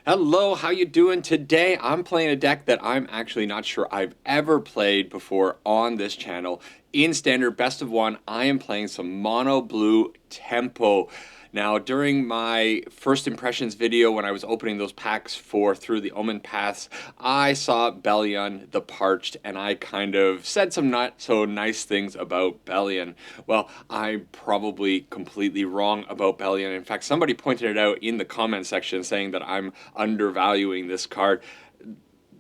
Hello, how you doing today? I'm playing a deck that I'm actually not sure I've ever played before on this channel. In standard best of one, I am playing some mono blue tempo. Now, during my first impressions video when I was opening those packs for through the Omenpaths, I saw Belion, the Parched, and I kind of said some not so nice things about Belion. Well, I'm probably completely wrong about Belion. In fact, somebody pointed it out in the comment section saying that I'm undervaluing this card.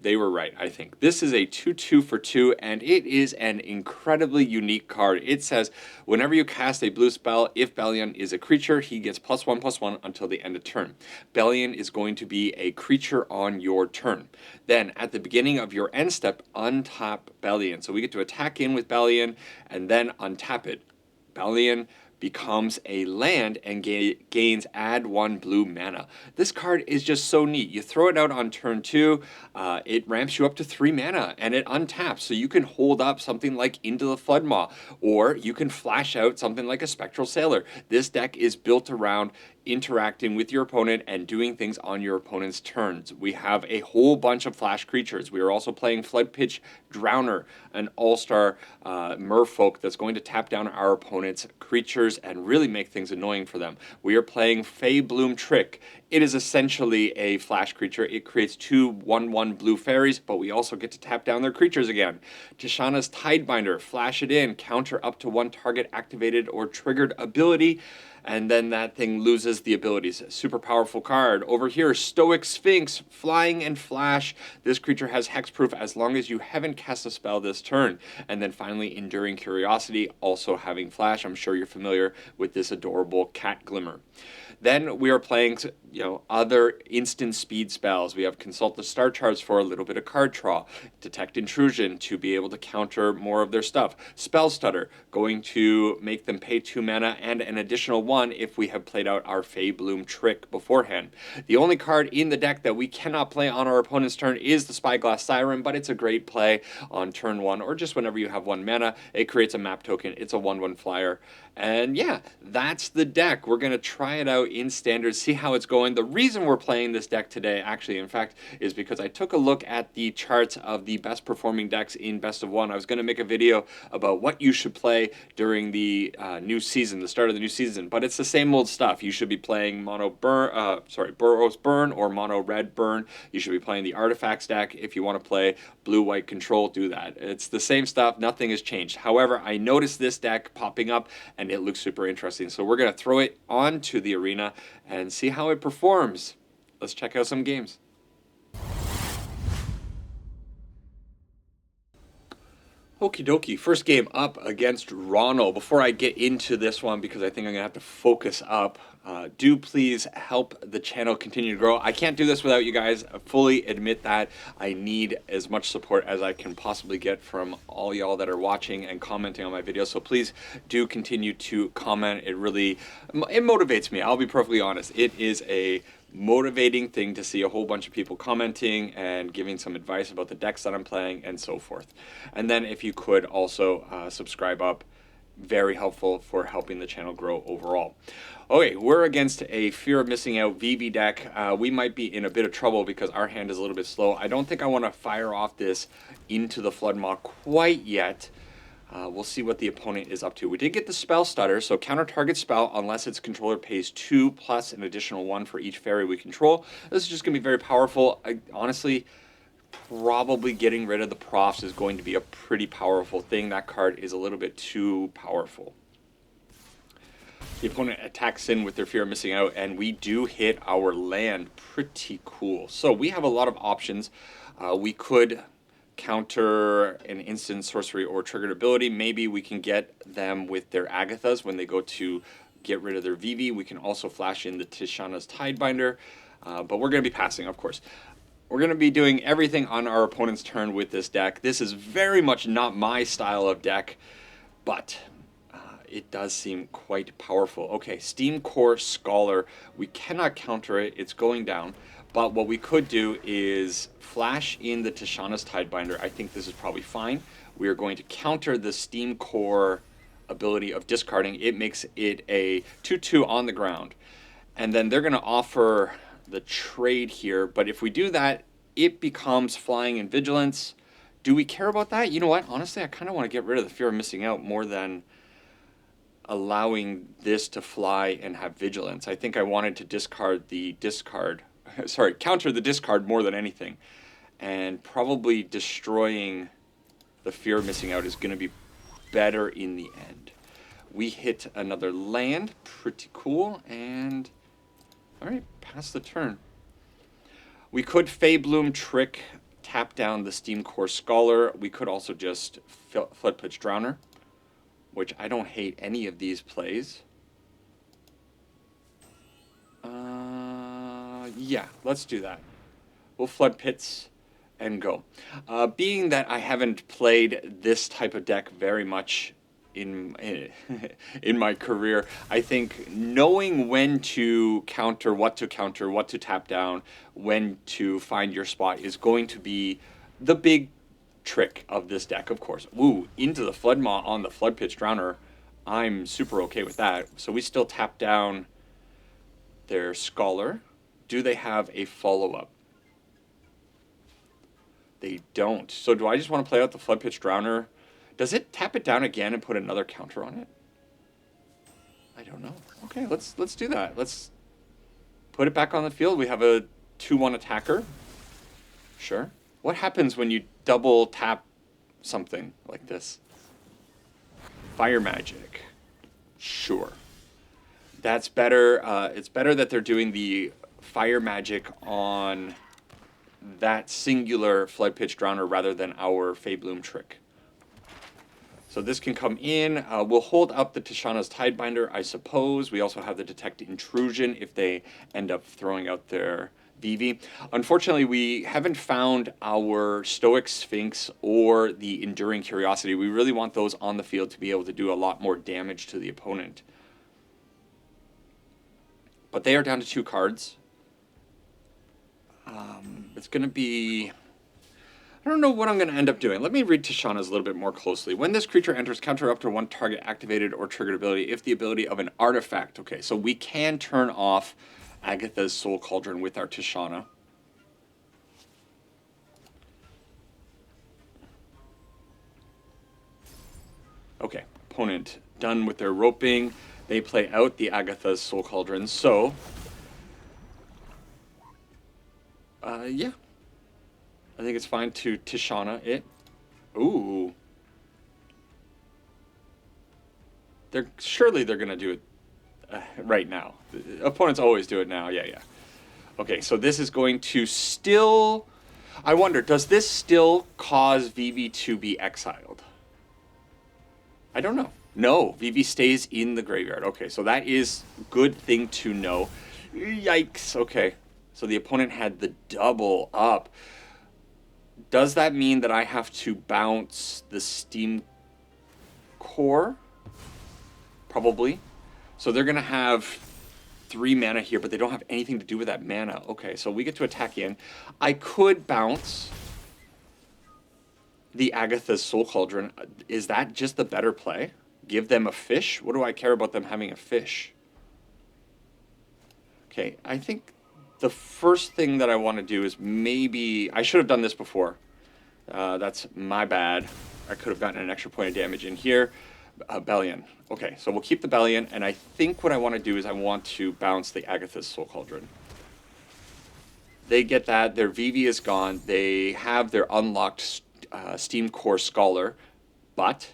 They were right, I think. This is a 2/2 for 2, and it is an incredibly unique card. It says, whenever you cast a blue spell, if Belion is a creature, he gets +1/+1 until the end of turn. Belion is going to be a creature on your turn. Then, at the beginning of your end step, untap Belion. So we get to attack in with Belion, and then untap it. Belion becomes a land and gains add 1 blue mana. This card is just so neat. You throw it out on turn 2, it ramps you up to 3 mana and it untaps, so you can hold up something like Into the Floodmaw, or you can flash out something like a Spectral Sailor. This deck is built around interacting with your opponent and doing things on your opponent's turns. We have a whole bunch of flash creatures. We are also playing Floodpits Drowner, an all-star merfolk that's going to tap down our opponent's creatures and really make things annoying for them. We are playing Feybloom Trick. It is essentially a flash creature. It creates 2 1/1 blue fairies, but we also get to tap down their creatures again. Tishana's Tidebinder, flash it in, counter up to 1 target activated or triggered ability, and then that thing loses the abilities. Super powerful card. Over here, Stoic Sphinx, flying and flash. This creature has hexproof as long as you haven't cast a spell this turn. And then finally, Enduring Curiosity, also having flash. I'm sure you're familiar with this adorable cat glimmer. Then we are playing, other instant speed spells. We have Consult the Star Charts for a little bit of card draw. Detect Intrusion to be able to counter more of their stuff. Spell Stutter, going to make them pay 2 mana and an additional 1 if we have played out our Feybloom Trick beforehand. The only card in the deck that we cannot play on our opponent's turn is the Spyglass Siren, but it's a great play on turn 1 or just whenever you have 1 mana. It creates a map token. It's a 1/1 flyer. And yeah, that's the deck. We're going to try it out in standard, see how it's going. The reason we're playing this deck today, actually, in fact, is because I took a look at the charts of the best performing decks in Best of One. I was going to make a video about what you should play during the new season, the start of the new season, but it's the same old stuff. You should be playing Boros Burn or Mono Red Burn. You should be playing the Artifacts deck. If you want to play Blue-White Control, do that. It's the same stuff. Nothing has changed. However, I noticed this deck popping up, and it looks super interesting. So we're going to throw it onto the arena and see how it performs. Let's check out some games. Okie dokie, first game up against Ronald. Before I get into this one, because I think I'm going to have to focus up, do please help the channel continue to grow. I can't do this without you guys. I fully admit that. I need as much support as I can possibly get from all y'all that are watching and commenting on my videos. So please do continue to comment. It motivates me. I'll be perfectly honest. It is a motivating thing to see a whole bunch of people commenting and giving some advice about the decks that I'm playing and so forth. And then if you could also subscribe up, very helpful for helping the channel grow overall. Okay, we're against a Fear of Missing Out VV deck. We might be in a bit of trouble because our hand is a little bit slow. I don't think I want to fire off this Into the Floodmaw quite yet. We'll see what the opponent is up to. We did get the Spell Stutter, so counter target spell unless its controller pays 2 plus an additional 1 for each fairy we control. This is just going to be very powerful. Honestly, probably getting rid of the profs is going to be a pretty powerful thing. That card is a little bit too powerful. The opponent attacks in with their Fear of Missing Out, and we do hit our land. Pretty cool. So we have a lot of options. We could counter an instant sorcery or triggered ability. Maybe we can get them with their Agathas when they go to get rid of their VV. We can also flash in the Tishana's Tidebinder, but we're going to be passing, of course. We're going to be doing everything on our opponent's turn with this deck. This is very much not my style of deck, but it does seem quite powerful. Okay, Steam Core Scholar. We cannot counter it. It's going down. But what we could do is flash in the Tishana's Tidebinder. I think this is probably fine. We are going to counter the Steam Core ability of discarding. It makes it a 2/2 on the ground. And then they're going to offer the trade here. But if we do that, it becomes flying and vigilance. Do we care about that? You know what? Honestly, I kind of want to get rid of the fear of missing out more than allowing this to fly and have vigilance. I think I wanted to discard the discard, sorry, counter the discard more than anything. And probably destroying the fear of missing out is going to be better in the end. We hit another land, pretty cool, and all right, pass the turn. We could Feybloom Trick, tap down the Steam Core Scholar. We could also just Floodpits Drowner, which I don't hate any of these plays. Yeah, let's do that. We'll Floodpits and go. Being that I haven't played this type of deck very much in my career, I think knowing when to counter, what to tap down, when to find your spot is going to be the big trick of this deck, of course. Ooh, into the Floodmaw on the Floodpits Drowner. I'm super okay with that. So we still tap down their Scholar. Do they have a follow-up? They don't. So do I just want to play out the Floodpits Drowner? Does it tap it down again and put another counter on it? I don't know. Okay, let's do that. Let's put it back on the field. We have a 2/1 attacker. Sure. What happens when you double tap something like this? Fire magic. Sure. That's better. It's better that they're doing the fire magic on that singular Floodpits Drowner rather than our Feybloom Trick. So this can come in. We'll hold up the Tishana's Tidebinder, I suppose. We also have the Detect Intrusion if they end up throwing out their BV. Unfortunately, we haven't found our Stoic Sphinx or the Enduring Curiosity. We really want those on the field to be able to do a lot more damage to the opponent. But they are down to 2 cards. It's going to be... I don't know what I'm going to end up doing. Let me read Tishana's a little bit more closely. When this creature enters, counter up to 1 target activated or triggered ability if the ability of an artifact. Okay, so we can turn off Agatha's Soul Cauldron with our Tishana. Okay, opponent done with their roping. They play out the Agatha's Soul Cauldron, so... yeah. I think it's fine to Tishana it. Ooh. Surely they're going to do it right now. Opponents always do it now. Yeah. Okay, so this is going to still... I wonder, does this still cause Vivi to be exiled? I don't know. No, Vivi stays in the graveyard. Okay, so that is a good thing to know. Yikes. Okay, so the opponent had the double up. Does that mean that I have to bounce the Steam Core? Probably. So they're going to have 3 mana here, but they don't have anything to do with that mana. Okay, so we get to attack in. I could bounce the Agatha's Soul Cauldron. Is that just the better play? Give them a fish? What do I care about them having a fish? Okay, I think the first thing that I want to do is maybe... I should have done this before. That's my bad. I could have gotten an extra point of damage in here. Belion. Okay, so we'll keep the Belion, and I think what I want to do is I want to bounce the Agatha's Soul Cauldron. They get that. Their VV is gone. They have their unlocked Steam Core Scholar, but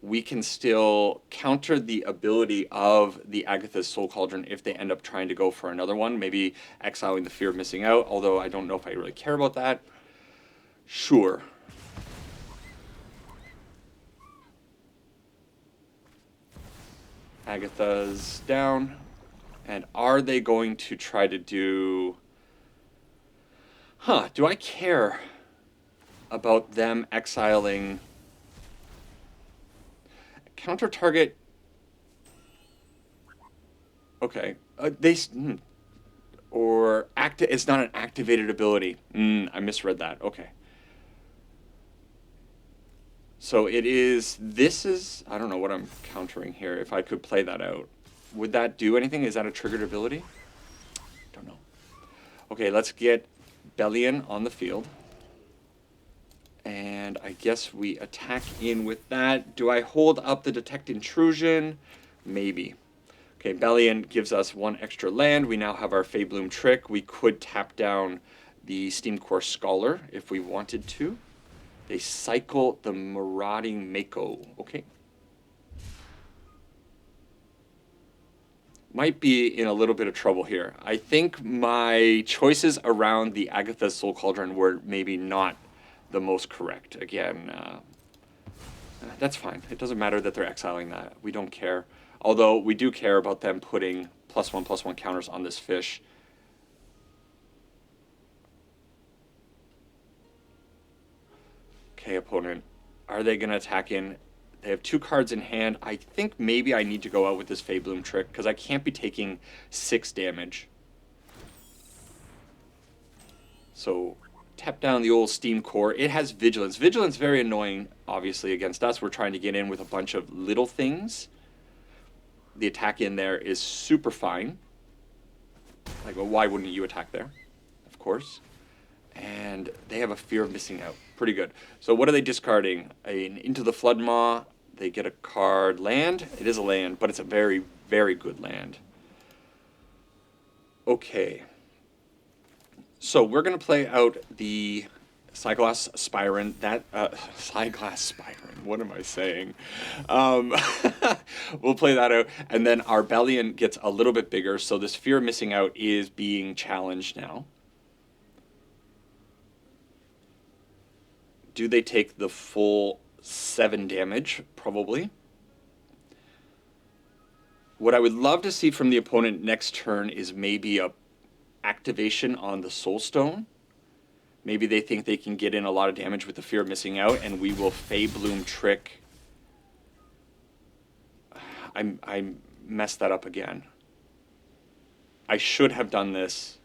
we can still counter the ability of the Agatha's Soul Cauldron if they end up trying to go for another one, maybe exiling the fear of missing out, although I don't know if I really care about that. Sure. Agatha's down. And are they going to try to do... do I care about them exiling... Counter target. Okay. Or it's not an activated ability. I misread that. Okay. So it is. This is. I don't know what I'm countering here. If I could play that out, would that do anything? Is that a triggered ability? Don't know. Okay, let's get Belion on the field. And I guess we attack in with that. Do I hold up the Detect Intrusion? Maybe. Okay, Belion gives us one extra land. We now have our Feybloom Trick. We could tap down the Steamcore Scholar if we wanted to. They cycle the Marauding Mako. Okay. Might be in a little bit of trouble here. I think my choices around the Agatha's Soul Cauldron were maybe not the most correct. Again, that's fine. It doesn't matter that they're exiling that. We don't care. Although we do care about them putting +1/+1 counters on this fish. Okay, opponent. Are they going to attack in? They have 2 cards in hand. I think maybe I need to go out with this Feybloom Trick because I can't be taking 6 damage. So tap down the old Steam Core. It has Vigilance. Vigilance very annoying, obviously, against us. We're trying to get in with a bunch of little things. The attack in there is super fine. Like, well, why wouldn't you attack there? Of course. And they have a Fear of Missing Out. Pretty good. So what are they discarding? Into the Floodmaw. They get a card. Land? It is a land, but it's a very, very good land. Okay. So we're going to play out the Sightglass Spyron. Sightglass Spyron. What am I saying? We'll play that out. And then our Belion gets a little bit bigger. So this Fear of Missing Out is being challenged now. Do they take the full 7 damage? Probably. What I would love to see from the opponent next turn is maybe a activation on the Soulstone. Maybe they think they can get in a lot of damage with the Fear of Missing Out, and we will Feybloom Trick. I messed that up again. I should have done this.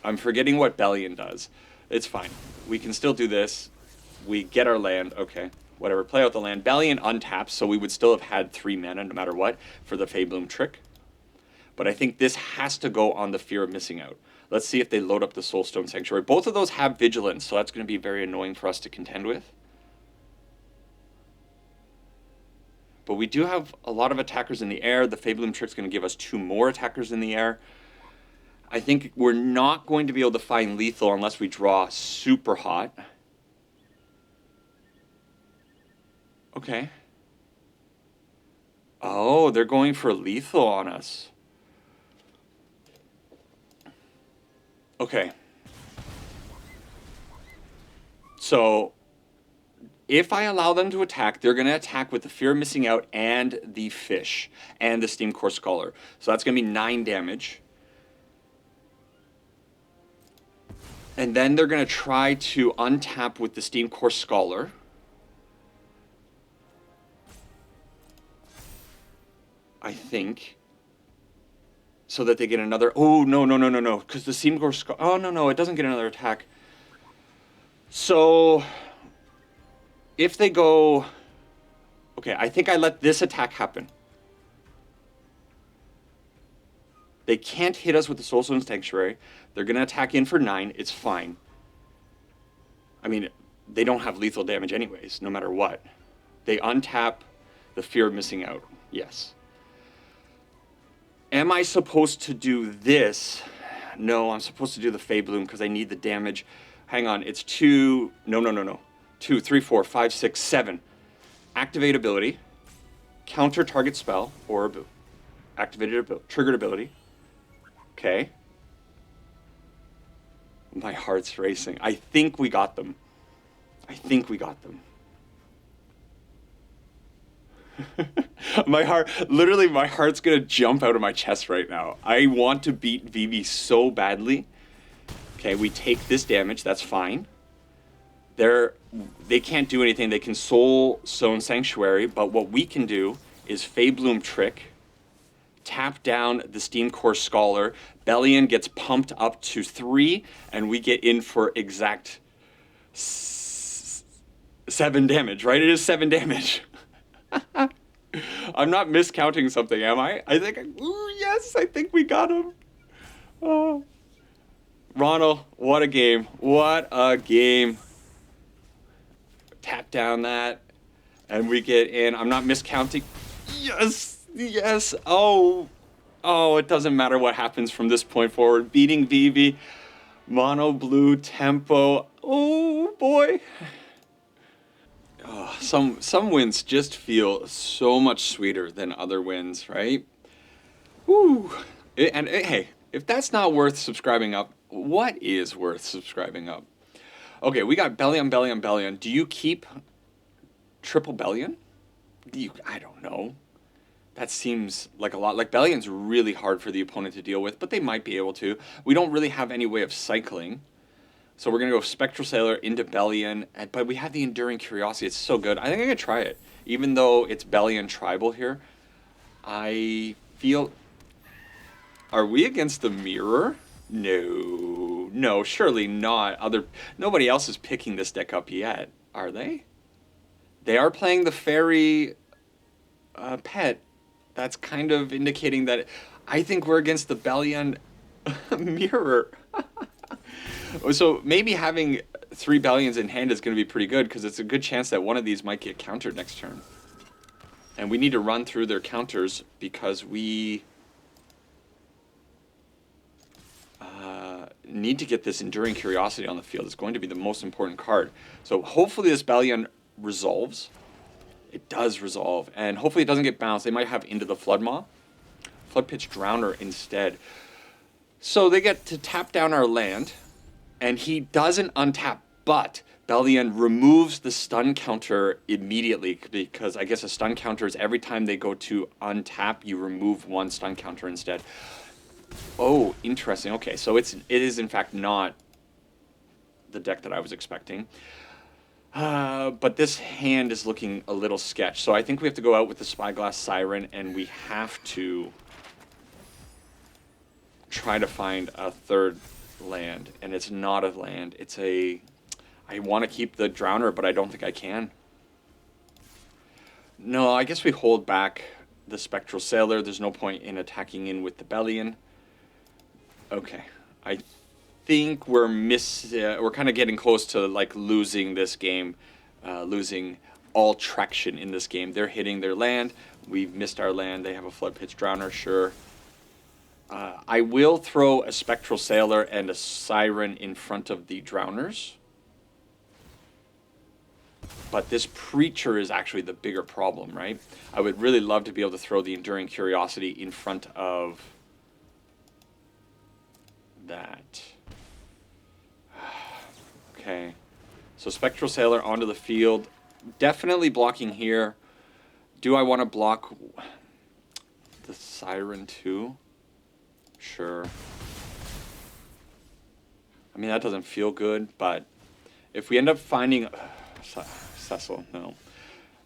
I'm forgetting what Belion does. It's fine. We can still do this. We get our land. Okay, whatever. Play out the land. Belion untaps, so we would still have had 3 mana no matter what for the Feybloom Trick. But I think this has to go on the Fear of Missing Out. Let's see if they load up the Soulstone Sanctuary. Both of those have Vigilance, so that's going to be very annoying for us to contend with. But we do have a lot of attackers in the air. The Feybloom Trick's going to give us 2 more attackers in the air. I think we're not going to be able to find lethal unless we draw super hot. Okay. Oh, they're going for lethal on us. Okay. So, if I allow them to attack, they're going to attack with the Fear of Missing Out and the Fish and the Steamcore Scholar. So that's going to be 9 damage. And then they're going to try to untap with the Steamcore Scholar. I think. So that they get another... Oh, no. Because the Steamcore Scholar... Oh, no. It doesn't get another attack. So... If they go... Okay, I think I let this attack happen. They can't hit us with the Soulstone Sanctuary. They're going to attack in for 9. It's fine. I mean, they don't have lethal damage anyways, no matter what. They untap the Fear of Missing Out. Yes. Am I supposed to do this? No, I'm supposed to do the Feybloom because I need the damage. Hang on, it's 2... No. 2, 3, 4, 5, 6, 7. Activate ability. Counter target spell or triggered ability. Okay. My heart's racing. I think we got them. My heart's gonna jump out of my chest right now. I want to beat Vivi so badly. Okay, we take this damage. That's fine. They can't do anything. They can Soulstone Sanctuary, but what we can do is Feybloom Trick, tap down the Steamcore Scholar. Belion gets pumped up to 3, and we get in for exact 7 damage. Right? It is 7 damage. I'm not miscounting something, am I? Ooh, yes, I think we got him. Oh. Ronald, what a game. What a game. Tap down that, and we get in. I'm not miscounting. Yes, yes. Oh, it doesn't matter what happens from this point forward. Beating Vivi, mono blue tempo. Oh boy. Oh, some wins just feel so much sweeter than other wins, right? Woo. Hey, if that's not worth subscribing up, what is worth subscribing up? Okay, we got Belion, Belion, Belion. Do you keep triple Belion? I don't know. That seems like a lot. Like, Belion's really hard for the opponent to deal with, but they might be able to. We don't really have any way of cycling. So we're going to go Spectral Sailor into Belion, but we have the Enduring Curiosity. It's so good. I think I'm going to try it. Even though it's Belion Tribal here, I feel... Are we against the mirror? No. No, surely not. Nobody else is picking this deck up yet, are they? They are playing the fairy pet. That's kind of indicating that I think we're against the Belion mirror. So maybe having 3 Belions in hand is going to be pretty good, because it's a good chance that one of these might get countered next turn. And we need to run through their counters because we need to get this Enduring Curiosity on the field. It's going to be the most important card. So hopefully this Belion resolves. It does resolve. And hopefully it doesn't get bounced. They might have Into the Floodpits Drowner instead. So they get to tap down our land. And he doesn't untap, but Belion removes the stun counter immediately, because I guess a stun counter is every time they go to untap, you remove one stun counter instead. Oh, interesting. Okay, so it is in fact not the deck that I was expecting. But this hand is looking a little sketch. So I think we have to go out with the Spyglass Siren, and we have to try to find a third land. And it's not a land. It's a... I want to keep the Drowner, but I don't think I can. No, I guess we hold back the Spectral Sailor. There's no point in attacking in with the Belion. Okay. I think we're kind of getting close to like losing this game, losing all traction in this game. They're hitting their land. We've missed our land. They have a Floodpits Drowner, sure. I will throw a Spectral Sailor and a Siren in front of the Drowners. But this Preacher is actually the bigger problem, right? I would really love to be able to throw the Enduring Curiosity in front of that. Okay. So Spectral Sailor onto the field. Definitely blocking here. Do I want to block the Siren too? Sure. I mean, that doesn't feel good, but if we end up finding... Cecil, no.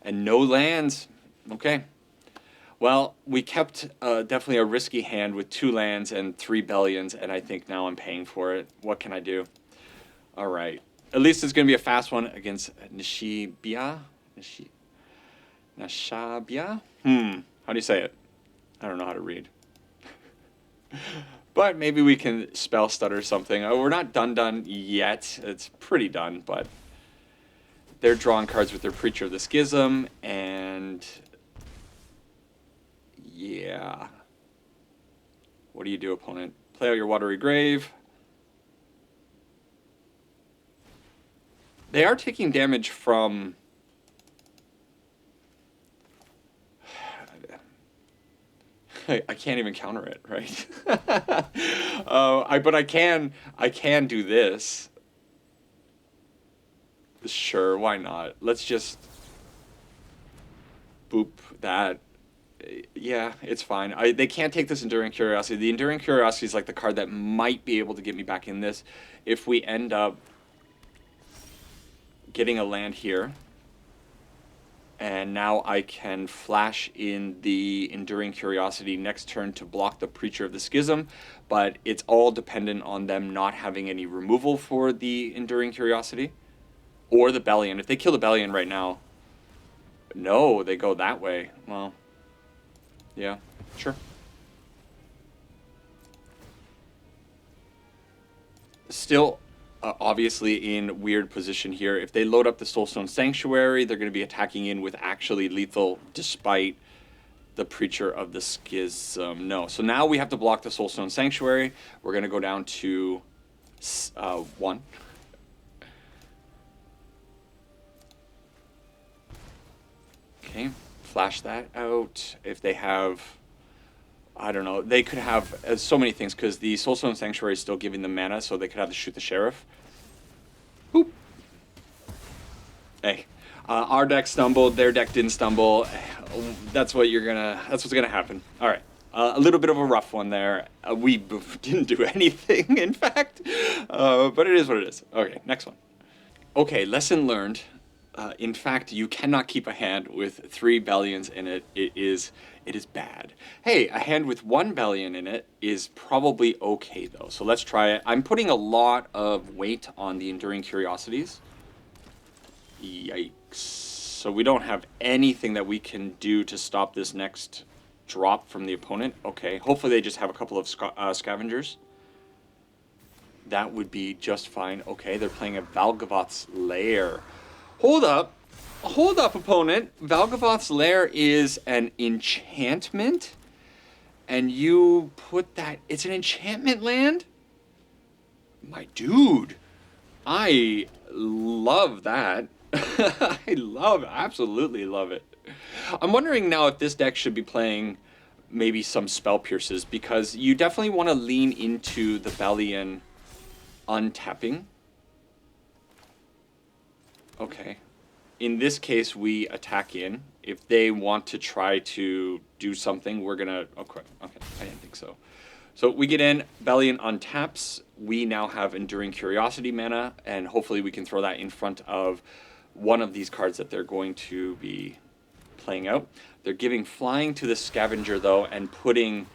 And no lands. Okay. Well, we kept definitely a risky hand with 2 lands and 3 Belions, and I think now I'm paying for it. What can I do? All right. At least it's going to be a fast one against Nishabia? Nishabia? How do you say it? I don't know how to read. But maybe we can spell stutter something. Oh, we're not done yet. It's pretty done, but they're drawing cards with their Preacher of the Schism, and yeah. What do you do, opponent? Play out your Watery Grave. They are taking damage from... I can't even counter it, right? But I can do this. Sure, why not? Let's just boop that. Yeah, it's fine. They can't take this Enduring Curiosity. The Enduring Curiosity is like the card that might be able to get me back in this if we end up getting a land here. And now I can flash in the Enduring Curiosity next turn to block the Preacher of the Schism, but it's all dependent on them not having any removal for the Enduring Curiosity. Or the Belion. If they kill the Belion right now... No, they go that way. Well, yeah, sure. Still, obviously in weird position here. If they load up the Soulstone Sanctuary, they're going to be attacking in with actually lethal, despite the Preacher of the Schism. No. So now we have to block the Soulstone Sanctuary. We're going to go down to 1. Okay, flash that out. If they have, I don't know, they could have so many things, because the Soulstone Sanctuary is still giving them mana, so they could have to shoot the Sheriff. Boop. Hey, our deck stumbled, their deck didn't stumble. That's what's gonna happen. All right, a little bit of a rough one there. We didn't do anything, in fact, but it is what it is. Okay, next one. Okay, lesson learned. In fact, you cannot keep a hand with 3 Belions in it. It is bad. Hey, a hand with 1 Belion in it is probably okay, though. So let's try it. I'm putting a lot of weight on the Enduring Curiosities. Yikes. So we don't have anything that we can do to stop this next drop from the opponent. Okay, hopefully they just have a couple of scavengers. That would be just fine. Okay, they're playing a Valgavoth's Lair. Hold up, opponent. Valgavoth's Lair is an enchantment, and you put that, it's an enchantment land? My dude, I love that. Absolutely love it. I'm wondering now if this deck should be playing maybe some Spell Pierces, because you definitely want to lean into the Belion untapping. Okay. In this case, we attack in. If they want to try to do something, we're gonna... Okay, I didn't think so. So we get in, Belion untaps. We now have Enduring Curiosity mana, and hopefully we can throw that in front of one of these cards that they're going to be playing out. They're giving Flying to the Scavenger, though, and putting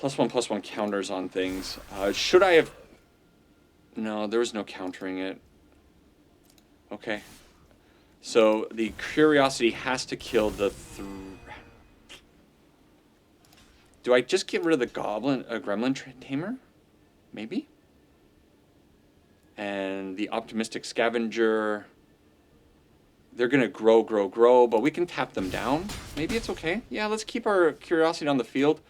+1/+1 counters on things. Should I have... No, there was no countering it. Okay. So the Curiosity has to kill the... Do I just get rid of the Gremlin Tamer? Maybe? And the Optimistic Scavenger... They're going to grow, but we can tap them down. Maybe it's okay. Yeah, let's keep our Curiosity on the field.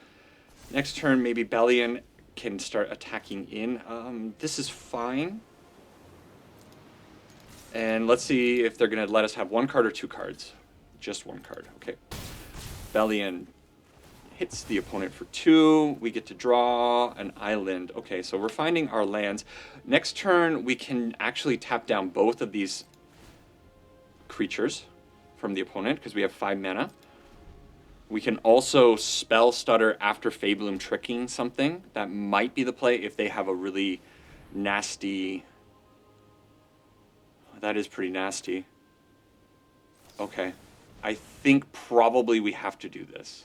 Next turn, maybe Belion can start attacking in. This is fine. And let's see if they're going to let us have 1 card or 2 cards. Just 1 card. Okay. Belion hits the opponent for 2. We get to draw an island. Okay, so we're finding our lands. Next turn, we can actually tap down both of these creatures from the opponent, because we have 5 mana. We can also spell Stutter after Fabloom tricking something. That might be the play if they have a really nasty... That is pretty nasty. Okay. I think probably we have to do this.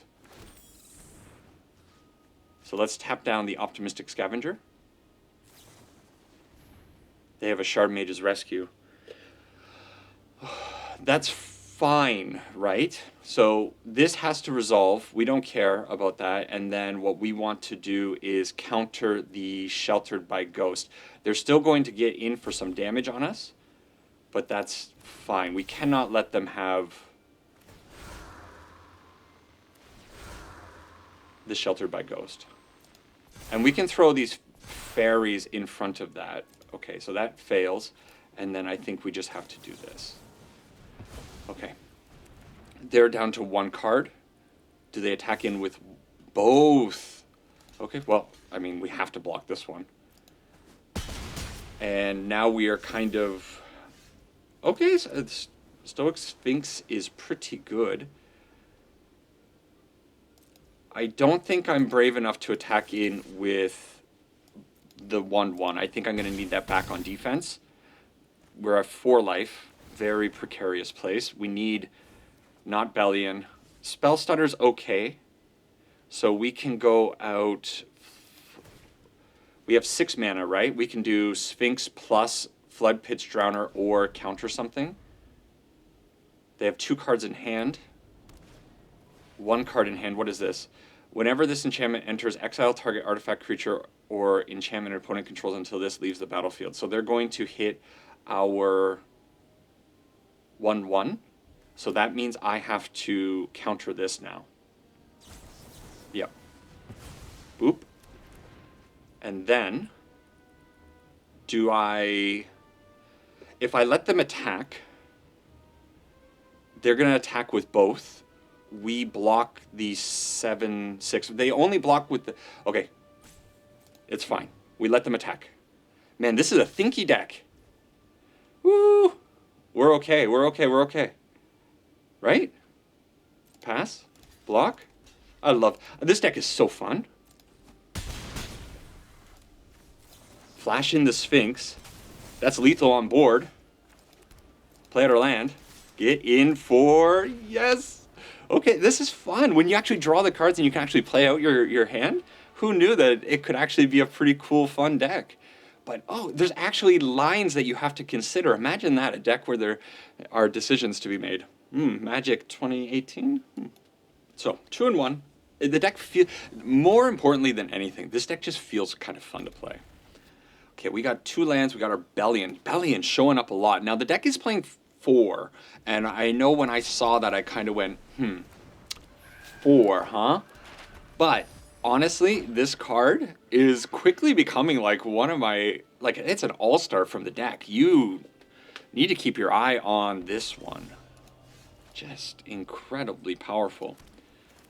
So let's tap down the Optimistic Scavenger. They have a Shard Mage's Rescue. That's fine, right? So this has to resolve. We don't care about that. And then what we want to do is counter the Sheltered by Ghost. They're still going to get in for some damage on us, but that's fine. We cannot let them have the Sheltered by Ghost. And we can throw these fairies in front of that. Okay, so that fails. And then I think we just have to do this. Okay. They're down to 1 card. Do they attack in with both? Okay, well, I mean, we have to block this one. And now we are kind of... Okay, so Stoic Sphinx is pretty good. I don't think I'm brave enough to attack in with the 1/1. I think I'm going to need that back on defense. We're at 4 life. Very precarious place. We need not Belion. Spell Stutter's okay. So we can go out... We have 6 mana, right? We can do Sphinx plus Floodpits Drowner or counter something. They have 2 cards in hand. 1 card in hand. What is this? Whenever this enchantment enters, exile target artifact, creature, or enchantment an opponent controls until this leaves the battlefield. So they're going to hit our 1/1. So that means I have to counter this now. Yep. Boop. And then, if I let them attack, they're going to attack with both. We block the 7/6. They only block with the... Okay. It's fine. We let them attack. Man, this is a thinky deck. Woo! We're okay. We're okay. We're okay. Right? Pass. Block. I love... This deck is so fun. Flash in the Sphinx. That's lethal on board. Play out our land. Get in for... Yes! Okay, this is fun. When you actually draw the cards and you can actually play out your hand, who knew that it could actually be a pretty cool, fun deck? But, oh, there's actually lines that you have to consider. Imagine that, a deck where there are decisions to be made. Magic 2018? So, 2-1. The deck feels... More importantly than anything, this deck just feels kind of fun to play. Okay, we got 2 lands. We got our Belion. Belion showing up a lot. Now, the deck is playing 4. And I know when I saw that, I kind of went, 4, huh? But... honestly, this card is quickly becoming like one of my, like, it's an all-star from the deck. You need to keep your eye on this one. Just incredibly powerful.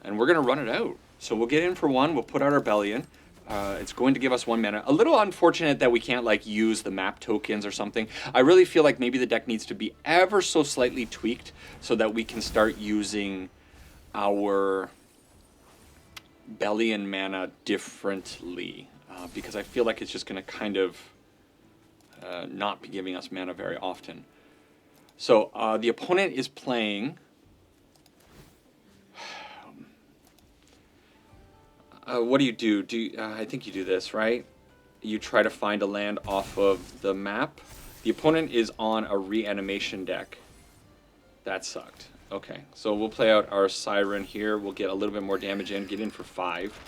And we're going to run it out. So we'll get in for 1. We'll put out our Belion. It's going to give us 1 mana. A little unfortunate that we can't, like, use the map tokens or something. I really feel like maybe the deck needs to be ever so slightly tweaked so that we can start using our... Belion mana differently, because I feel like it's just going to kind of not be giving us mana very often. So the opponent is playing... what do you do? I think you do this, right? You try to find a land off of the map. The opponent is on a reanimation deck. That sucked. Okay, so we'll play out our Siren here. We'll get a little bit more damage in, get in for 5.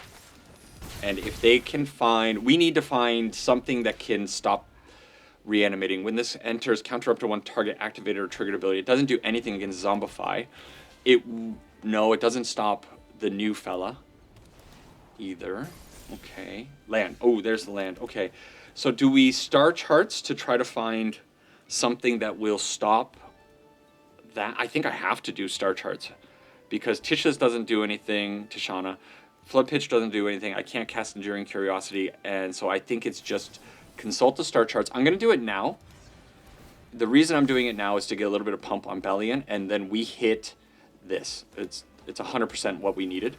And if they can find... We need to find something that can stop reanimating. When this enters, counter up to 1 target activated or triggered ability. It doesn't do anything against Zombify. No, it doesn't stop the new fella either. Okay, land. Oh, there's the land. Okay, so do we star charts to try to find something that will stop... that? I think I have to do star charts because Tisha's doesn't do anything. Tishana, Floodpits doesn't do anything. I can't cast Enduring Curiosity, and so I think it's just consult the star charts. I'm gonna do it now. The reason I'm doing it now is to get a little bit of pump on Belion, and then we hit this. It's 100% what we needed.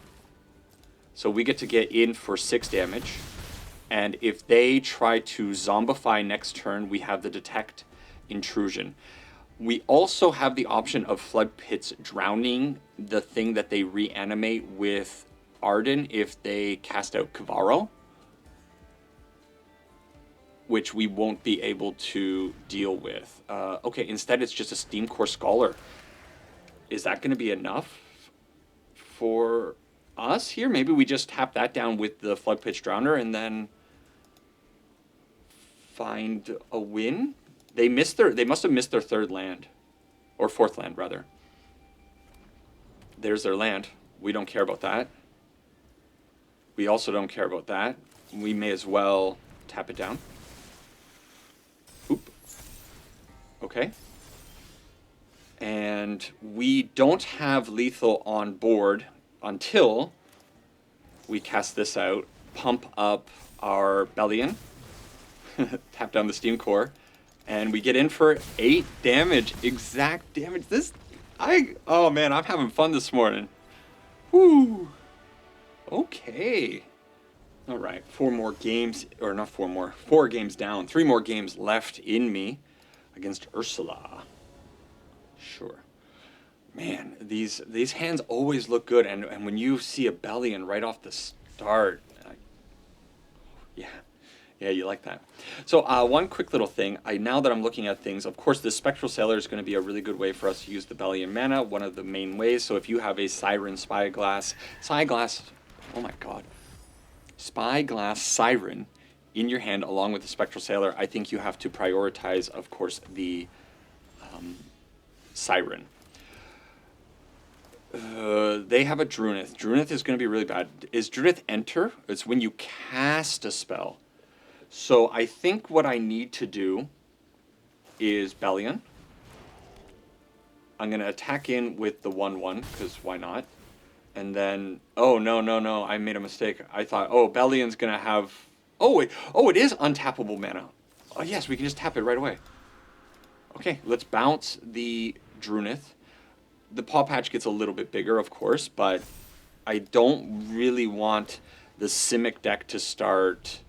So we get to get in for 6 damage, and if they try to zombify next turn, we have the Detect Intrusion. We also have the option of Floodpits drowning the thing that they reanimate with Arden if they cast out Kavaro, which we won't be able to deal with. Okay, instead it's just a Steam Core Scholar. Is that going to be enough for us here? Maybe we just tap that down with the Floodpits Drowner and then find a win? They must have missed their 3rd land. Or 4th land, rather. There's their land. We don't care about that. We also don't care about that. We may as well tap it down. Oop. Okay. And we don't have lethal on board until we cast this out, pump up our Belion, tap down the Steam Core, and we get in for 8 damage, exact damage. Oh man, I'm having fun this morning. Woo. Okay. All right, 4 more games, or not 4 more, 4 games down. 3 more games left in me against Ursula. Sure. Man, these hands always look good, and when you see a Belion right off the start, yeah, you like that. So one quick little thing, now that I'm looking at things, of course, the Spectral Sailor is going to be a really good way for us to use the Belion mana, one of the main ways. So if you have a Siren Spyglass, oh my god, Spyglass Siren, in your hand along with the Spectral Sailor, I think you have to prioritize, of course, the Siren. They have a Drunith. Drunith is going to be really bad. Is Drunith enter? It's when you cast a spell. So I think what I need to do is Belion. I'm going to attack in with the 1/1, because why not? And then, oh, no, I made a mistake. I thought, oh, Belion's going to have... Oh, wait. Oh, it is untappable mana. Oh, yes, we can just tap it right away. Okay, let's bounce the Drunith. The Paw Patch gets a little bit bigger, of course, but I don't really want the Simic deck to start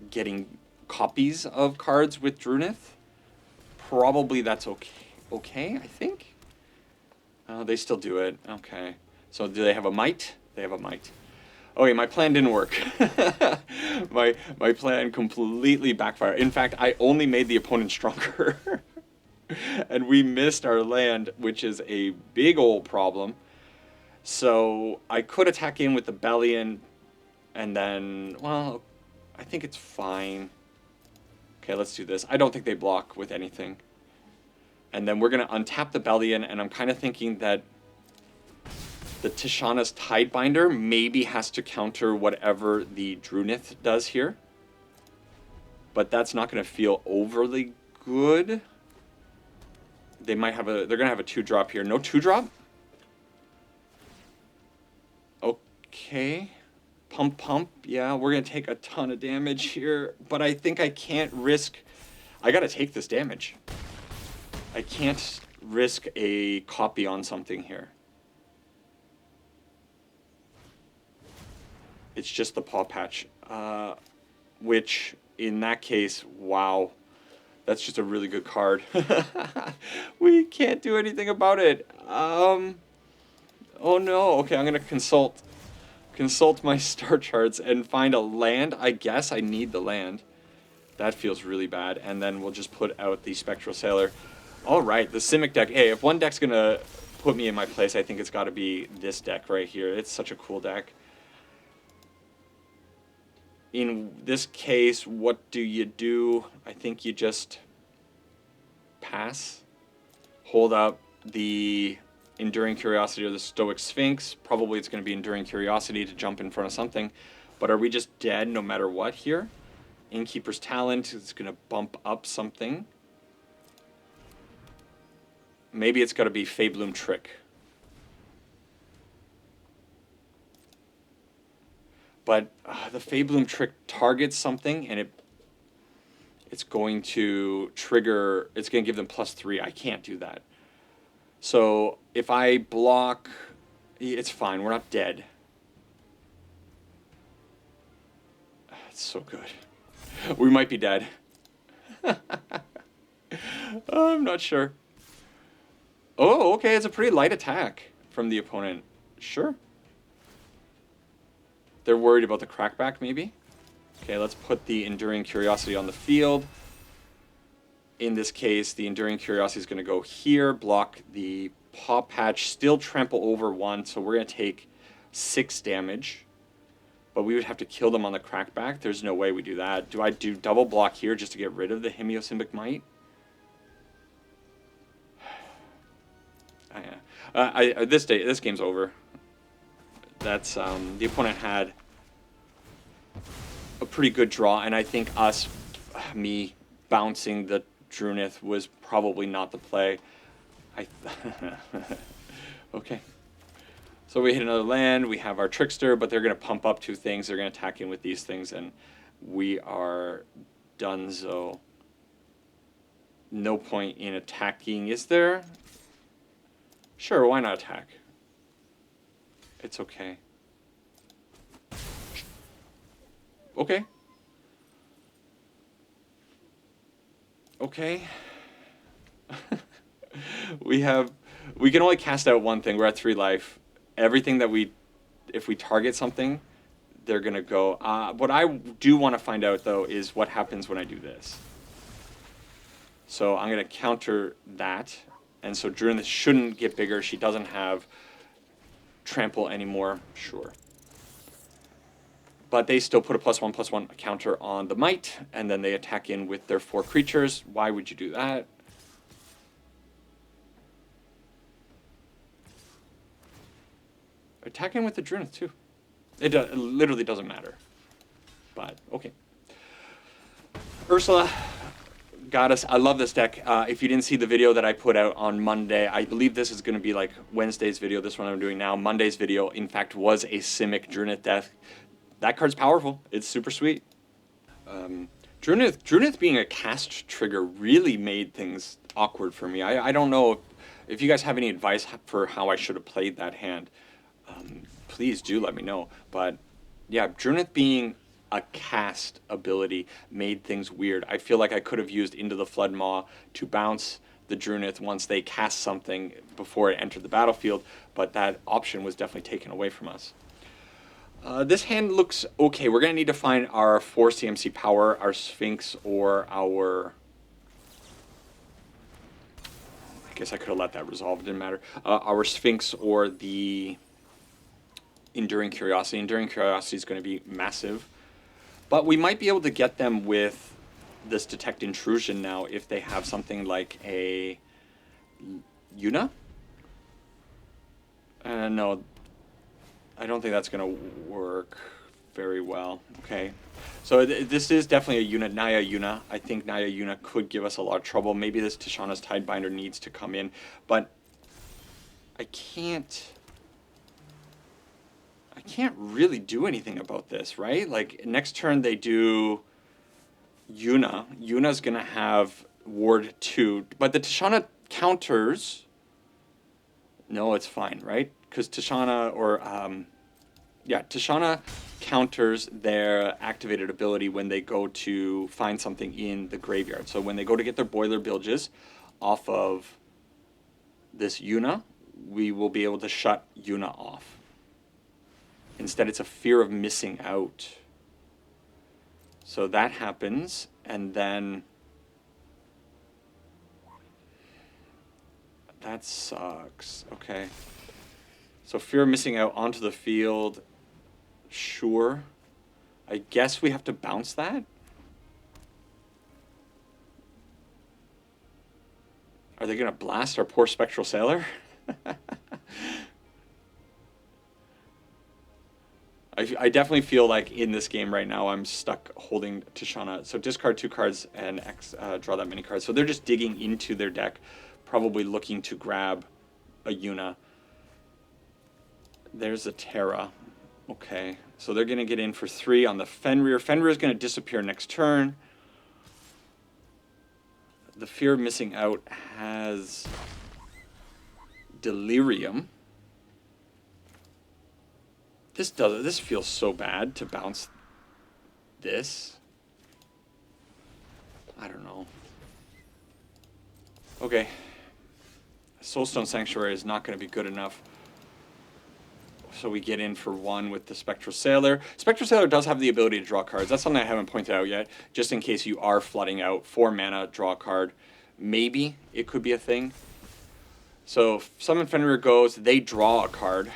getting copies of cards with Drunith. Probably that's okay, I think. They still do it. Okay. So do they have a Might? They have a Might. Oh yeah, my plan didn't work. my plan completely backfired. In fact, I only made the opponent stronger. And we missed our land, which is a big old problem. So I could attack in with the Belion, and then, well, I think it's fine. Okay, let's do this. I don't think they block with anything. And then we're going to untap the Belion, and I'm kind of thinking that the Tishana's Tidebinder maybe has to counter whatever the Drunith does here. But that's not going to feel overly good. They might have they're going to have a 2-drop here. No 2-drop? Okay. Pump. Yeah, we're going to take a ton of damage here. But I think I can't risk... I got to take this damage. I can't risk a copy on something here. It's just the Paw Patch. Which, in that case, wow. That's just a really good card. We can't do anything about it. Oh no. Okay, I'm gonna consult my star charts and find a land. I guess I need the land. That feels really bad. And then we'll just put out the Spectral Sailor. All right, the Simic deck. Hey, if one deck's gonna put me in my place, I think it's got to be this deck right here. It's such a cool deck. In this case, what do you do? I think you just pass. Hold up the Enduring Curiosity or the Stoic Sphinx. Probably it's going to be Enduring Curiosity to jump in front of something. But are we just dead no matter what here? Innkeeper's Talent is going to bump up something. Maybe it's got to be Fabloom Trick. But the Fabloom Trick targets something, and it's going to trigger... It's going to give them +3. I can't do that. So if I block... It's fine. We're not dead. It's so good. We might be dead. I'm not sure. Oh, okay. It's a pretty light attack from the opponent. Sure. They're worried about the crackback, maybe? Okay, let's put the Enduring Curiosity on the field. In this case, the Enduring Curiosity is going to go here, block the Paw Patch, still trample over 1, so we're going to take 6 damage. But we would have to kill them on the crackback. There's no way we do that. Do I do double block here just to get rid of the Hemiosimbic Might? This game's over. That's the opponent had a pretty good draw, and I think me bouncing the Drunith was probably not the play. Okay. So we hit another land, we have our Trickster, but they're going to pump up 2 things. They're going to attack in with these things, and we are donezo. No point in attacking, is there? Sure, why not attack? It's okay. Okay. Okay. We can only cast out one thing. We're at 3 life. Everything that if we target something, they're gonna go. What I do want to find out though is what happens when I do this. So I'm gonna counter that, and so Drunith shouldn't get bigger. She doesn't have trample anymore. Sure. But they still put a +1/+1 counter on the Might, and then they attack in with their 4 creatures. Why would you do that? Attack in with the Drunith too. It literally doesn't matter. But, okay. Ursula got us. I love this deck. If you didn't see the video that I put out on Monday, I believe this is going to be like Wednesday's video. This one I'm doing now. Monday's video, in fact, was a Simic Drunith deck. That card's powerful. It's super sweet. Drunith being a cast trigger really made things awkward for me. I don't know if you guys have any advice for how I should have played that hand. Please do let me know. But yeah, Drunith being a cast ability made things weird. I feel like I could have used Into the Flood Maw to bounce the Drunith once they cast something before it entered the battlefield, but that option was definitely taken away from us. This hand looks okay. We're going to need to find our 4 CMC power, our Sphinx, or our... I guess I could have let that resolve. It didn't matter. Our Sphinx or the Enduring Curiosity. Enduring Curiosity is going to be massive. But we might be able to get them with this Detect Intrusion now if they have something like a Yuna? No, I don't think that's going to work very well. Okay, so this is definitely a Yuna, Naya Yuna. I think Naya Yuna could give us a lot of trouble. Maybe this Tishana's Tidebinder needs to come in, but I can't really do anything about this, right? Like, next turn they do Yuna. Yuna's going to have Ward 2, but the Tishana counters... No, it's fine, right? Because Tishana or... Tishana counters their activated ability when they go to find something in the graveyard. So when they go to get their Boiler Bilges off of this Yuna, we will be able to shut Yuna off. Instead, it's a fear of missing out. So that happens, and then... That sucks. Okay. So fear of missing out onto the field. Sure. I guess we have to bounce that? Are they going to blast our poor Spectral Sailor? I definitely feel like in this game right now I'm stuck holding Tishana. So discard 2 cards and draw that many cards. So they're just digging into their deck, probably looking to grab a Yuna. There's a Terra. Okay, so they're going to get in for 3 on the Fenrir. Fenrir is going to disappear next turn. The fear of missing out has Delirium. This feels so bad to bounce this. I don't know. Okay. Soulstone Sanctuary is not going to be good enough. So we get in for 1 with the Spectral Sailor. Spectral Sailor does have the ability to draw cards. That's something I haven't pointed out yet. Just in case you are flooding out 4 mana, draw a card. Maybe it could be a thing. So Summon Fenrir goes, they draw a card.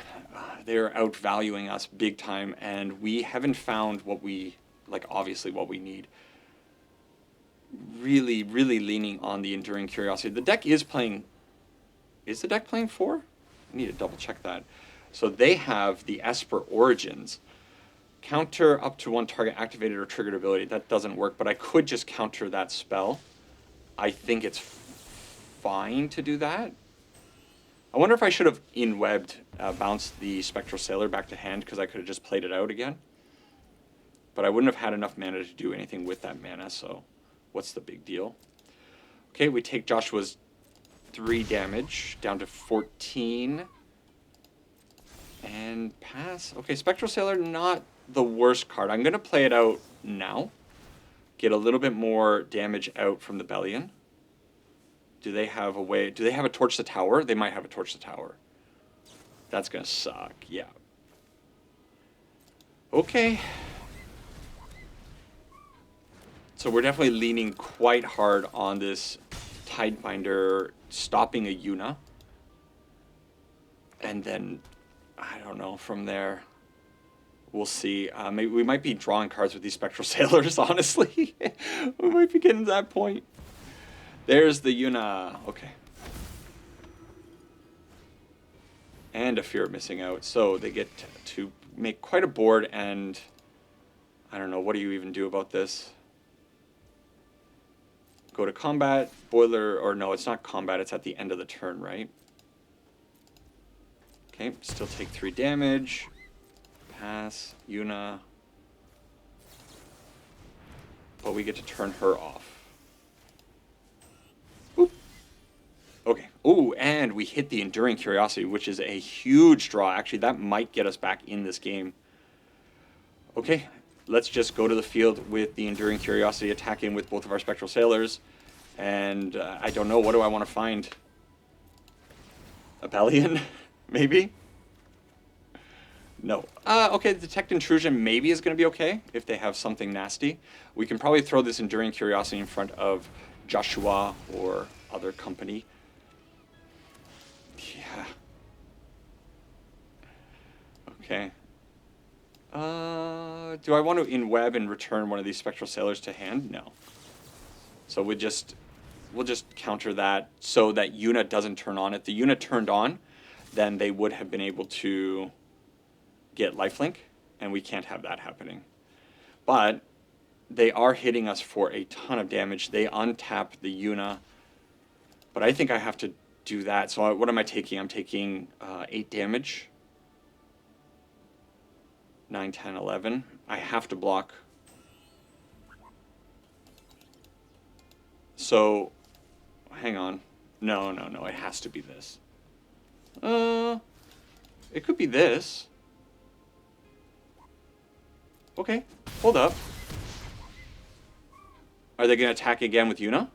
They're outvaluing us big time, and we haven't found what we, like, obviously what we need. Really, really leaning on the Enduring Curiosity. The deck is playing... Is the deck playing 4? I need to double check that. So they have the Esper Origins. Counter up to 1 target activated or triggered ability. That doesn't work, but I could just counter that spell. I think it's fine to do that. I wonder if I should have in-webbed, bounced the Spectral Sailor back to hand, because I could have just played it out again. But I wouldn't have had enough mana to do anything with that mana, so what's the big deal? Okay, we take Joshua's 3 damage down to 14. And pass. Okay, Spectral Sailor, not the worst card. I'm going to play it out now. Get a little bit more damage out from the Belion. Do they have a way? Do they have a Torch the Tower? They might have a Torch the Tower. That's going to suck. Yeah. Okay. So we're definitely leaning quite hard on this Tidebinder stopping a Yuna. And then, I don't know, from there, We'll see. Maybe we might be drawing cards with these Spectral Sailors, honestly. We might be getting to that point. There's the Yuna. Okay. And a Fear of Missing Out. So they get to make quite a board, and I don't know, what do you even do about this? Go to combat, boiler, or no, it's not combat, it's at the end of the turn, right? Okay, still take 3 damage. Pass, Yuna. But we get to turn her off. Oop. Okay. Oh, and we hit the Enduring Curiosity, which is a huge draw. Actually, that might get us back in this game. Okay, let's just go to the field with the Enduring Curiosity, attacking with both of our Spectral Sailors. And I don't know, what do I want to find? A Belion? Maybe? No. Okay, Detect Intrusion maybe is going to be okay if they have something nasty. We can probably throw this Enduring Curiosity in front of Joshua or other company. Yeah. Okay. Do I want to in-web and return one of these Spectral Sailors to hand? No. So we'll just counter that so that Yuna doesn't turn on. If the Yuna turned on, then they would have been able to get lifelink, and we can't have that happening. But they are hitting us for a ton of damage. They untap the Yuna, but I think I have to do that. So what am I taking? I'm taking 8 damage. 9, 10, 11. I have to block. So, hang on. No, it has to be this. It could be this. Okay, hold up. Are they going to attack again with Yuna?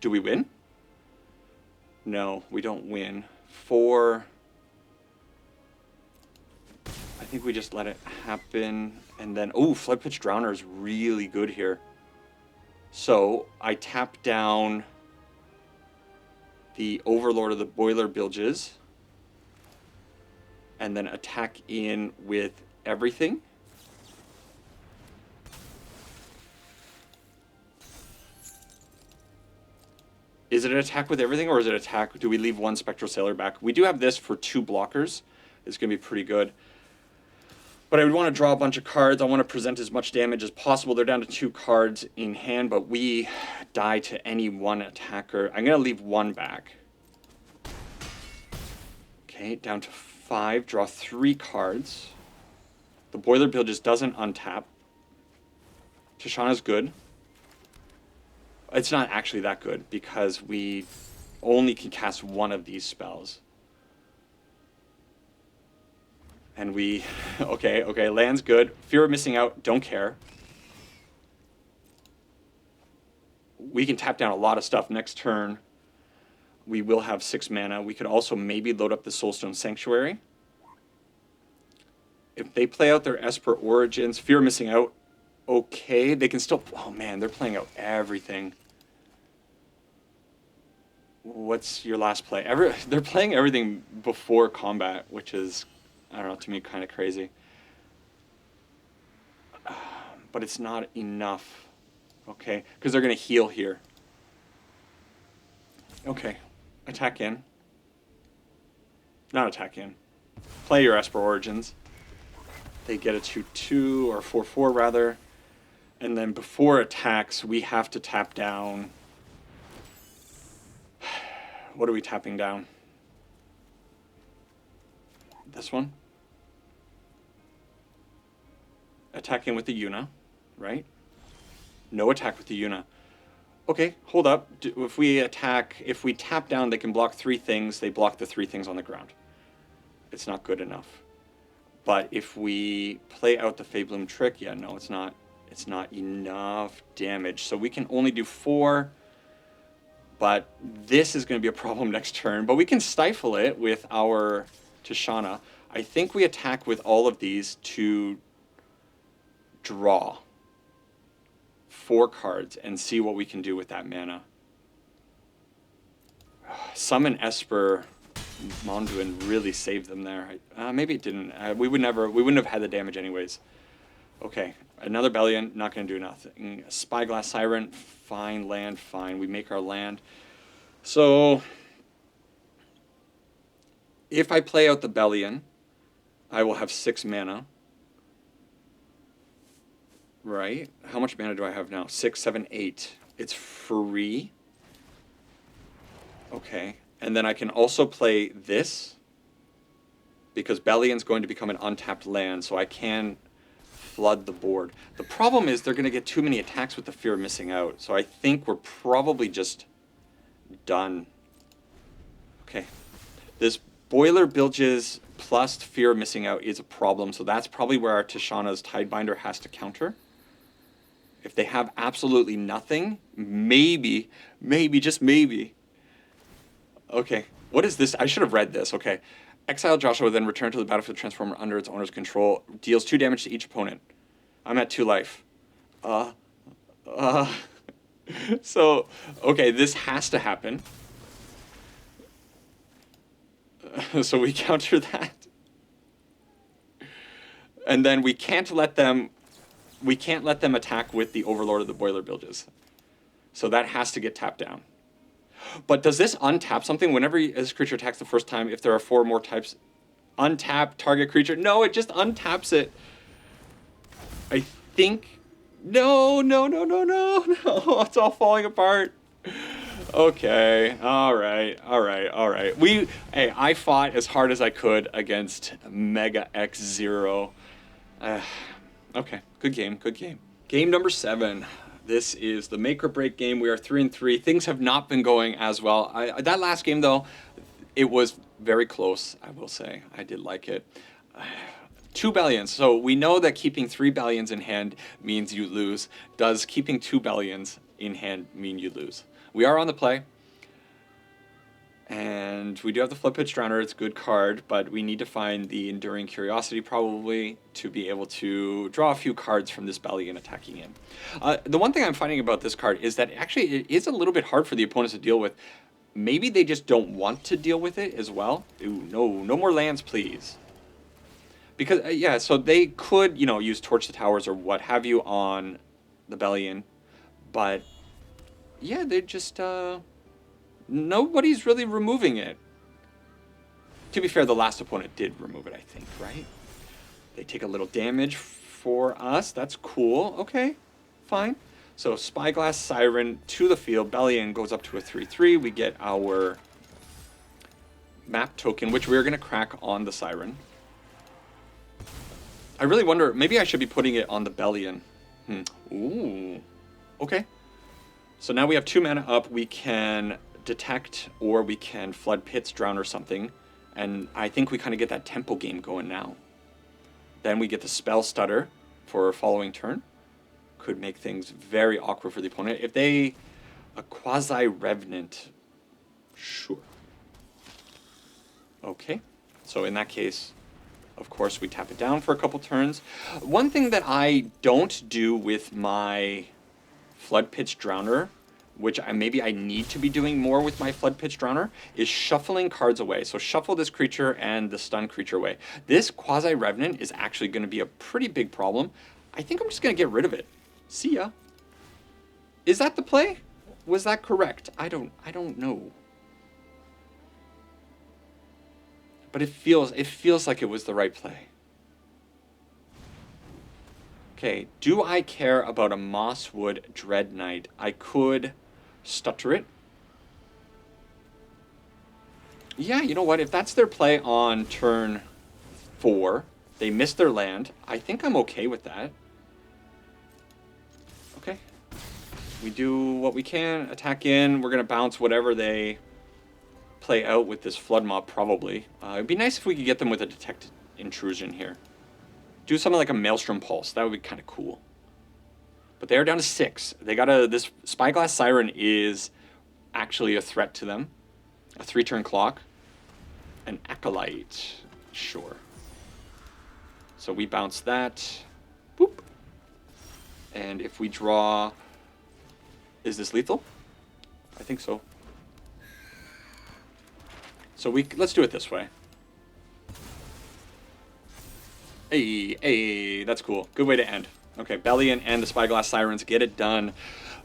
Do we win? No, we don't win. 4. I think we just let it happen. And then, oh, Floodpits Drowner is really good here. So I tap down the Overlord of the Boiler Bilges and then attack in with everything. Is it an attack with everything, or is it attack? Do we leave one Spectral Sailor back? We do have this for 2 blockers. It's going to be pretty good. But I would want to draw a bunch of cards. I want to present as much damage as possible. They're down to 2 cards in hand, but we die to any one attacker. I'm going to leave 1 back. Okay, down to 5. Draw 3 cards. The Boiler Bill just doesn't untap. Tishana's good. It's not actually that good because we only can cast 1 of these spells. And we, okay, land's good. Fear of Missing Out, don't care. We can tap down a lot of stuff next turn. We will have 6 mana. We could also maybe load up the Soulstone Sanctuary. If they play out their Esper Origins, Fear of Missing Out, okay. They can still, oh man, they're playing out everything. What's your last play? They're playing everything before combat, which is, I don't know, to me kind of crazy. But it's not enough. Okay, because they're going to heal here. Okay, attack in. Not attack in. Play your Esper Origins. They get a 2/2 or 4/4 rather. And then before attacks, we have to tap down. What are we tapping down? This one. Attacking with the Yuna, right? No attack with the Yuna. Okay, hold up. If we tap down, they can block 3 things. They block the 3 things on the ground. It's not good enough. But if we play out the Fabloom Trick, yeah, no, it's not enough damage. So we can only do 4. But this is going to be a problem next turn. But we can stifle it with our Tishana. I think we attack with all of these to draw 4 cards and see what we can do with that mana. Summon Esper. Monduin really saved them there. Maybe it didn't. We wouldn't have had the damage anyways. Okay, another Belion, not going to do nothing. Spyglass Siren, fine. Land, fine. We make our land. So, if I play out the Belion, I will have 6 mana. Right? How much mana do I have now? 6, 7, 8. It's free. Okay. And then I can also play this, because Belion's going to become an untapped land, so I can flood the board. The problem is they're going to get too many attacks with the fear of missing out, so I think we're probably just done. Okay. This Boiler Bilges plus fear of missing out is a problem, so that's probably where our Tishana's Tidebinder has to counter. If they have absolutely nothing, maybe, just maybe. Okay, what is this? I should have read this. Okay. Exile Joshua, then return to the battlefield transformer under its owner's control. Deals 2 damage to each opponent. I'm at 2 life. So, okay, this has to happen. So we counter that. And then we can't let them attack with the Overlord of the Boiler Bilges. So that has to get tapped down. But does this untap something whenever this creature attacks the first time if there are 4 more types? Untap target creature. No, it just untaps it. I think. No. It's all falling apart. Okay. All right. Hey, I fought as hard as I could against Mega X0. Okay. Good game. Game number 7. This is the make or break game. We are 3-3. Things have not been going as well. That last game, though, it was very close, I will say. I did like it. 2 Belions. So we know that keeping 3 Belions in hand means you lose. Does keeping 2 Belions in hand mean you lose? We are on the play. And we do have the Floodpits Drowner. It's a good card, but we need to find the Enduring Curiosity probably to be able to draw a few cards from this Belion attacking in. The one thing I'm finding about this card is that actually it is a little bit hard for the opponents to deal with. Maybe they just don't want to deal with it as well. Ooh, no more lands, please. Because, yeah, so they could, use Torch the Towers or what have you on the Belion. But, yeah, they're just, nobody's really removing it. To be fair, the last opponent did remove it, I think, right? They take a little damage for us. That's cool. Okay, fine. So Spyglass Siren to the field. Belion goes up to a 3/3. We get our map token, which we're going to crack on the Siren. I really wonder, maybe I should be putting it on the Belion. Ooh. Okay. So now we have 2 mana up. We can detect or we can Floodpits, Drown or something. And I think we kind of get that tempo game going now. Then we get the spell Stutter for our following turn. Could make things very awkward for the opponent. If they... a Quasi-Revenant. Sure. Okay. So in that case, of course, we tap it down for a couple turns. One thing that I don't do with my Floodpits Drowner, which maybe I need to be doing more with my Floodpits Drowner, is shuffling cards away. So shuffle this creature and the stun creature away. This Quasi-Revenant is actually going to be a pretty big problem. I think I'm just going to get rid of it. See ya. Is that the play? Was that correct? I don't know. But it feels like it was the right play. Okay, do I care about a Mosswood Dread Knight? I could stutter it. Yeah, you know what? If that's their play on turn 4, they miss their land. I think I'm okay with that. Okay. We do what we can. Attack in. We're going to bounce whatever they play out with this Flood Mob, probably. It'd be nice if we could get them with a Detect Intrusion here. Do something like a Maelstrom Pulse. That would be kind of cool. But they are down to 6. They got this Spyglass Siren is actually a threat to them. A 3-turn clock. An Acolyte. Sure. So we bounce that. Boop. And if we draw... is this lethal? I think so. So let's do it this way. Hey, that's cool. Good way to end. Okay, Belion and the Spyglass Sirens get it done.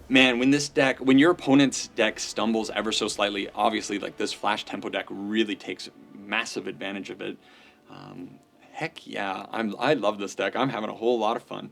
Man, when your opponent's deck stumbles ever so slightly, obviously, like this Flash Tempo deck really takes massive advantage of it. Heck yeah, I love this deck. I'm having a whole lot of fun.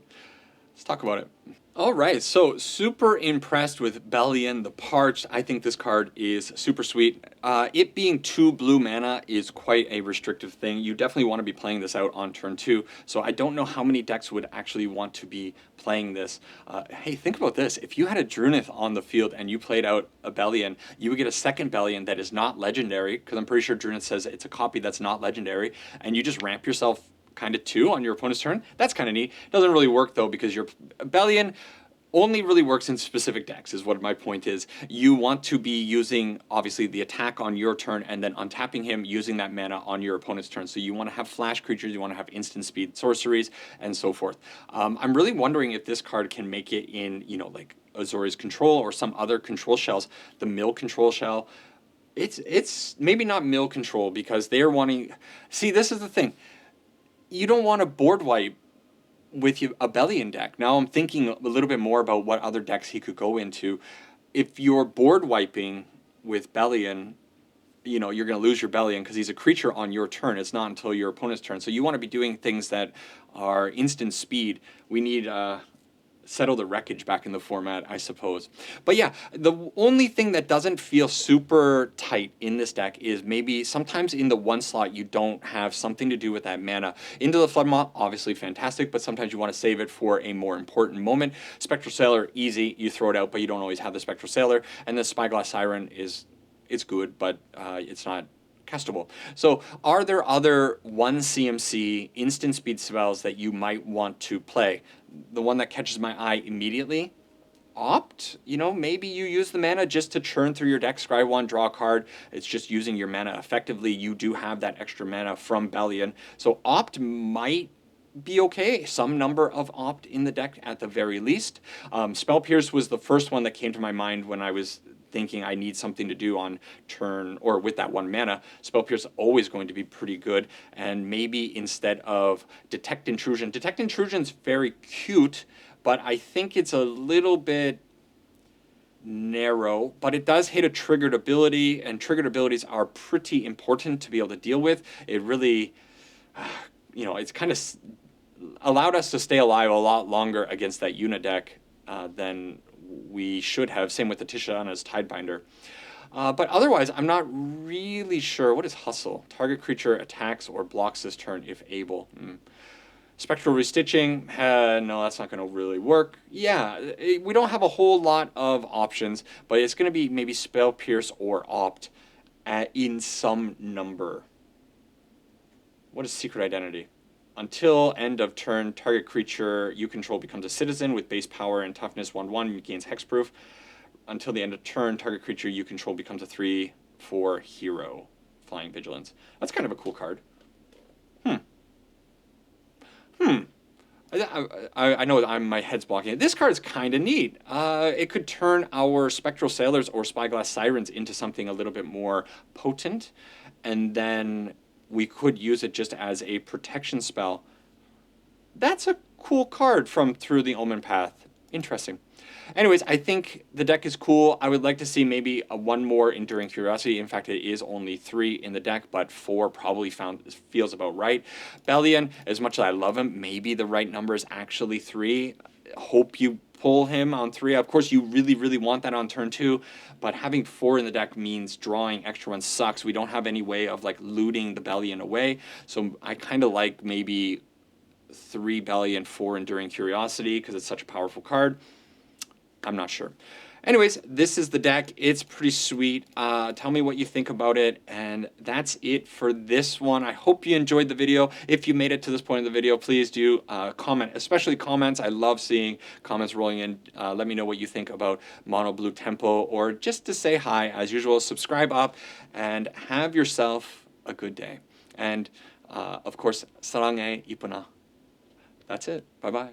Let's talk about it. All right, so super impressed with Belion the Parched. I think this card is super sweet. It being 2 blue mana is quite a restrictive thing. You definitely want to be playing this out on turn 2. So I don't know how many decks would actually want to be playing this. Hey, think about this. If you had a Drunith on the field and you played out a Belion, you would get a second Belion that is not legendary, because I'm pretty sure Drunith says it's a copy that's not legendary, and you just ramp yourself kind of 2 on your opponent's turn. That's kind of neat. Doesn't really work though, because your Belion only really works in specific decks, is what my point is. You want to be using, obviously, the attack on your turn and then untapping him, using that mana on your opponent's turn. So you want to have flash creatures, you want to have instant speed sorceries, and so forth. I'm really wondering if this card can make it in, like Azori's Control or some other control shells. The Mill Control shell, it's maybe not Mill Control, because they're wanting... See, this is the thing. You don't want to board wipe with a Belion deck. Now I'm thinking a little bit more about what other decks he could go into. If you're board wiping with Belion, you're going to lose your Belion because he's a creature on your turn. It's not until your opponent's turn. So you want to be doing things that are instant speed. We need Settle the Wreckage back in the format, I suppose. But yeah, the only thing that doesn't feel super tight in this deck is maybe sometimes in the one slot you don't have something to do with that mana. Into the Floodmoth, obviously fantastic, but sometimes you want to save it for a more important moment. Spectral Sailor, easy, you throw it out, but you don't always have the Spectral Sailor. And the Spyglass Siren it's good, but it's not castable. So are there other 1 CMC instant speed spells that you might want to play? The one that catches my eye immediately, Opt. Maybe you use the mana just to churn through your deck, scry 1, draw a card. It's just using your mana effectively. You do have that extra mana from Belion. So Opt might be okay. Some number of Opt in the deck at the very least. Spell Pierce was the first one that came to my mind when I was thinking I need something to do on turn, or with that 1 mana. Spell Pierce is always going to be pretty good, and maybe instead of Detect Intrusion. Detect Intrusion's very cute, but I think it's a little bit narrow, but it does hit a triggered ability, and triggered abilities are pretty important to be able to deal with. It really, it's kind of allowed us to stay alive a lot longer against that Una deck than we should have. Same with the Tishana's Tidebinder. But otherwise, I'm not really sure. What is Hustle? Target creature attacks or blocks this turn if able. Spectral Restitching, no, that's not going to really work. Yeah, we don't have a whole lot of options, but it's going to be maybe Spell Pierce or Opt in some number. What is Secret Identity? Until end of turn, target creature you control becomes a citizen with base power and toughness 1/1 and gains hexproof. Until the end of turn, target creature you control becomes a 3/4 hero, flying vigilance. That's kind of a cool card. I know my head's blocking it. This card is kind of neat. It could turn our Spectral Sailors or Spyglass Sirens into something a little bit more potent, and then we could use it just as a protection spell. That's a cool card from through the Omenpath. Interesting. Anyways, I think the deck is cool. I would like to see maybe one more Enduring Curiosity. In fact, it is only 3 in the deck, but 4 probably feels about right. Belion, as much as I love him, maybe the right number is actually 3. Hope you pull him on 3. Of course, you really, really want that on turn 2, but having 4 in the deck means drawing extra ones sucks. We don't have any way of like looting the Belion away, so I kind of like maybe 3 Belion, 4 Enduring Curiosity, because it's such a powerful card. I'm not sure. Anyways, this is the deck. It's pretty sweet. Tell me what you think about it, and that's it for this one. I hope you enjoyed the video. If you made it to this point in the video, please do comment, especially comments. I love seeing comments rolling in. Let me know what you think about Mono Blue Tempo, or just to say hi. As usual, subscribe up, and have yourself a good day. And, of course, 사랑해, 이쁘나. That's it. Bye-bye.